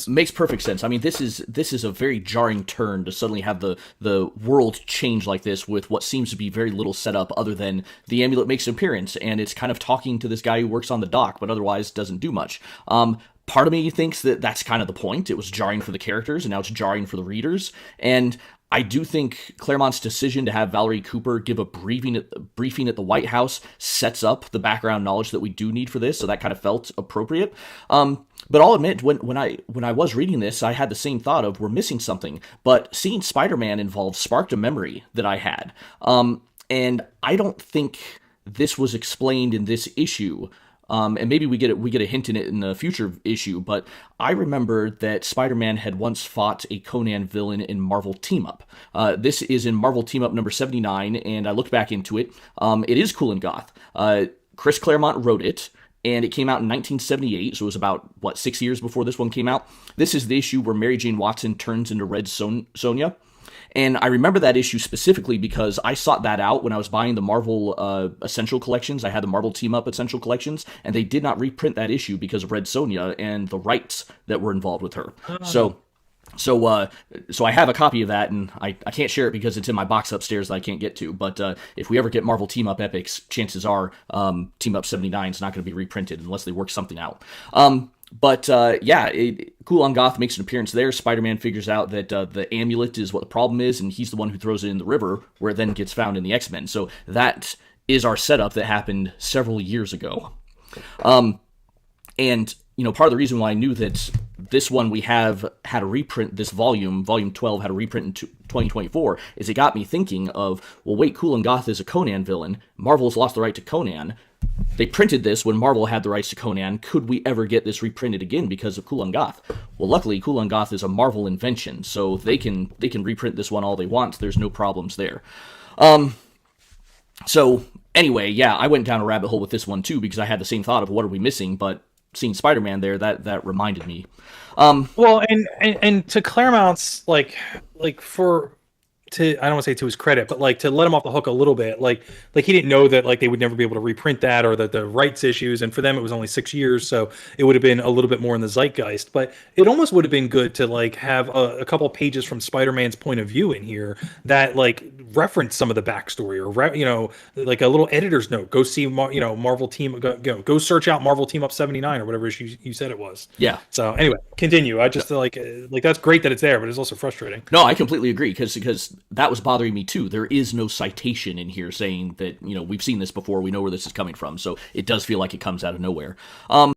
Makes perfect sense. I mean, this is a very jarring turn to suddenly have the world change like this with what seems to be very little setup other than the amulet makes an appearance and it's kind of talking to this guy who works on the dock, but otherwise doesn't do much. Part of me thinks that that's kind of the point. It was jarring for the characters, and now it's jarring for the readers. And I do think Claremont's decision to have Valerie Cooper give a briefing at the White House sets up the background knowledge that we do need for this, so that kind of felt appropriate. But I'll admit, when I was reading this, I had the same thought of we're missing something. But seeing Spider-Man involved sparked a memory that I had, and I don't think this was explained in this issue. And maybe we get a hint in it in the future issue, but I remember that Spider-Man had once fought a Conan villain in Marvel Team Up. This is in Marvel Team Up number 79, and I looked back into it. It is Kulan Gath. Chris Claremont wrote it, and it came out in 1978, so it was about, 6 years before this one came out. This is the issue where Mary Jane Watson turns into Red Sonja. And I remember that issue specifically because I sought that out when I was buying the Marvel Essential Collections. I had the Marvel Team Up Essential Collections, and they did not reprint that issue because of Red Sonja and the rights that were involved with her. So I have a copy of that, and I can't share it because it's in my box upstairs that I can't get to. But if we ever get Marvel Team Up Epics, chances are Team Up 79 is not going to be reprinted unless they work something out. Kulan Gath makes an appearance there. Spider-Man figures out that the amulet is what the problem is, and he's the one who throws it in the river, where it then gets found in the X-Men. So that is our setup that happened several years ago. And, part of the reason why I knew that this one we have had a reprint, this volume 12 had a reprint in 2024, is it got me thinking of, well, wait, Kulan Gath is a Conan villain. Marvel's lost the right to Conan. They printed this when Marvel had the rights to Conan. Could we ever get this reprinted again because of Kulan Gath? Well, luckily, Kulan Gath is a Marvel invention, so they can reprint this one all they want. There's no problems there. So anyway, yeah, I went down a rabbit hole with this one too because I had the same thought of what are we missing, but seeing Spider-Man there, that reminded me. Well, and to Claremont's I don't want to say to his credit, but to let him off the hook a little bit, he didn't know that they would never be able to reprint that or that the rights issues, and for them it was only 6 years, so it would have been a little bit more in the zeitgeist. But it almost would have been good to have a couple of pages from Spider-Man's point of view in here that reference some of the backstory or a little editor's note. Go see Marvel Team, go search out Marvel Team Up 79 or whatever you said it was. Yeah. So anyway, continue. I just that's great that it's there, but it's also frustrating. No, I completely agree because that was bothering me too. There is no citation in here saying that, we've seen this before, we know where this is coming from, so it does feel like it comes out of nowhere.